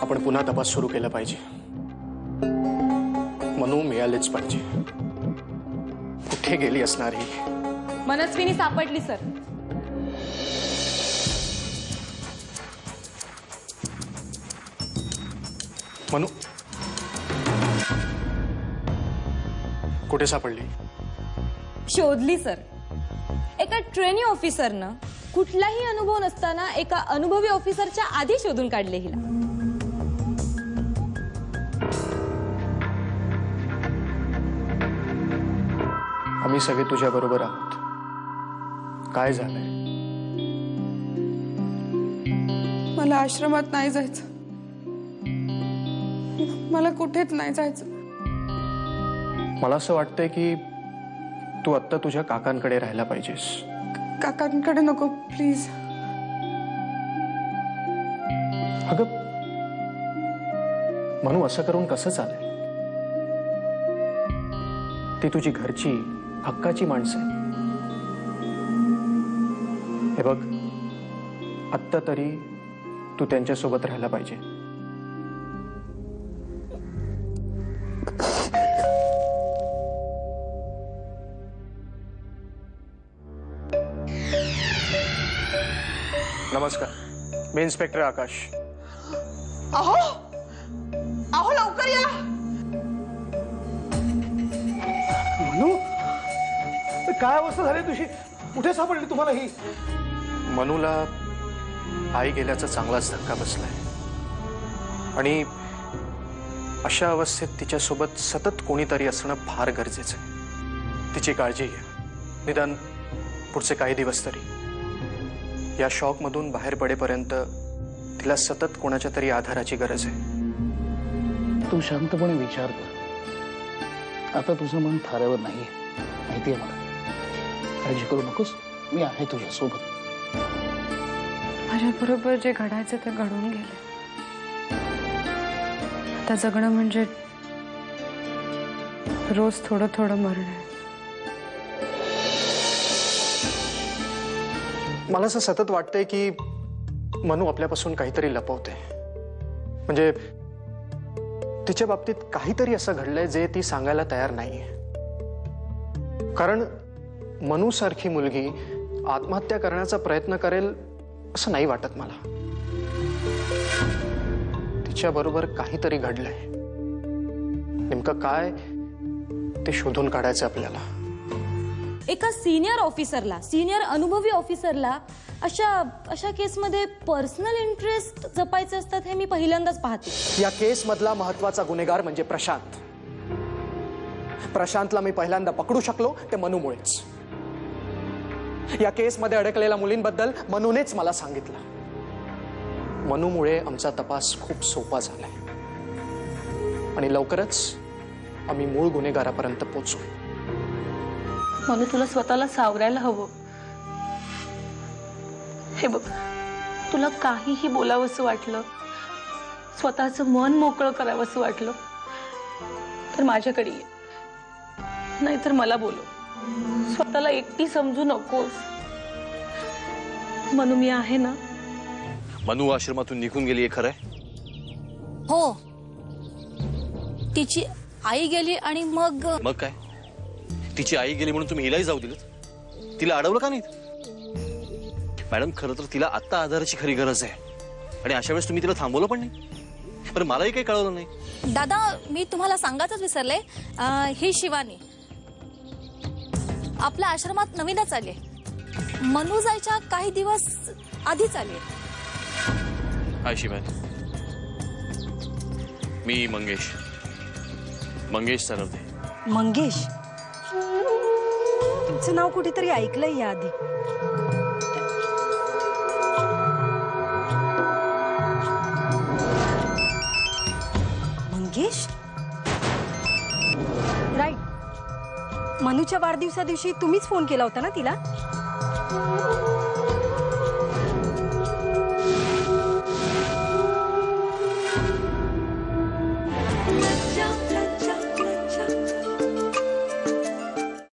आपण पुन्हा तपास सुरू केला पाहिजे. मनू मिळालेच पाहिजे. कुठे गेली असणार ही? मनस्विनी सापडली सर. मनू कुठे सापडली? शोधली सर. एका ट्रेनी ऑफिसरनं कुठलाही अनुभव नसताना एका अनुभवी ऑफिसरच्या आधी शोधून काढले हिला. आम्ही सगळे तुझ्या बरोबर आहोत. काय झालंय? मला आश्रमात नाही जायचं. मला कुठेच नाही जायचं. मला असं वाटतंय की तू आत्ता तुझ्या काकांकडे राहायला पाहिजेस. काकांकडे नको प्लीज. अगं म्हणू असं करून कसं चालेल? ती तुझी घरची हक्काची माणसं आहे. हे बघ, आत्ता तरी तू त्यांच्यासोबत राहायला पाहिजे. नमस्कार, मी इन्स्पेक्टर आकाश. अहो अहो लवकर या. मनू, काय अवस्था झाली तुझी? कुठे सापडली तुम्हाला ही? मनूला आई गेल्याचा चांगलाच धक्का बसलाय आणि अशा अवस्थेत तिच्यासोबत सतत कोणीतरी असणं फार गरजेचं आहे. तिची काळजी घ्या, निदान पुढचे काही दिवस तरी. या शॉकमधून बाहेर पडेपर्यंत तिला सतत कोणाच्या तरी आधाराची गरज आहे. तू शांतपणे विचार कर. आता तुझं मन थाऱ्यावर नाहीये, माहितीये मला. काळजी करू नकोस, मी आहे तुझ्या सोबत. माझ्या बरोबर जे घडायचं ते घडून गेले. आता जगणं म्हणजे रोज थोडं थोडं मरण आहे. मला असं सतत वाटतंय की मनू आपल्यापासून काहीतरी लपवते. म्हणजे तिच्या बाबतीत काहीतरी असं घडलंय जे ती सांगायला तयार नाहीये. कारण मनू सारखी मुलगी आत्महत्या करण्याचा प्रयत्न करेल असं नाही वाटत मला. तिच्या बरोबर काहीतरी घडलंय. नेमकं काय ते शोधून काढायचं आपल्याला. एका सिनियर ऑफिसरला, सिनियर अनुभवी ऑफिसरला अशा केसमध्ये पर्सनल इंटरेस्ट जपायचे असतात हे मी पहिल्यांदाच पाहते. या केस मधला महत्वाचा गुन्हेगार म्हणजे प्रशांत. प्रशांतला मी पहिल्यांदा पकडू शकलो ते मनूमुळेच. या केसमध्ये अडकलेल्या मुलींबद्दल मनूनेच मला सांगितलं. मनूमुळे आमचा तपास खूप सोपा झालाय आणि लवकरच आम्ही मूळ गुन्हेगारापर्यंत पोहोचू. मनू, तुला स्वतःला सावरायला हवं. हे बघ, तुला काहीही बोलावंसं वाटलं, स्वतःचं मन मोकळं करावंसं वाटलं तर माझ्याकडे ये, नाहीतर मला बोलव. स्वतःला एकटी समजू नकोस. मनू, मी आहे ना. मनू आश्रमातून निघून गेली हे खरंय? हो, तिची आई गेली आणि मग काय? तिची आई गेली म्हणून तुम्ही हिलाही जाऊ दिलं? तिला अडवलं का नाही? मॅडम, खरं तर तिला आत्ता आधाराची खरी गरज आहे आणि अशा वेळेस तुम्ही तिला थांबवलं पण नाही. पण मलाही काही कळवलं नाही. दादा, मी तुम्हाला सांगायचंच विसरले. ही शिवानी आपल्या आश्रमात नवीनच आली. मनू जायच्या काही दिवस आधीच आली. हाय शिवानी, मी मंगेश सरवदे. मंगेश, तुमचं नाव कुठेतरी ऐकलंय याआधी. मंगेश, राईट. मनूच्या वाढदिवसा दिवशी तुम्हीच फोन केला होता ना तिला?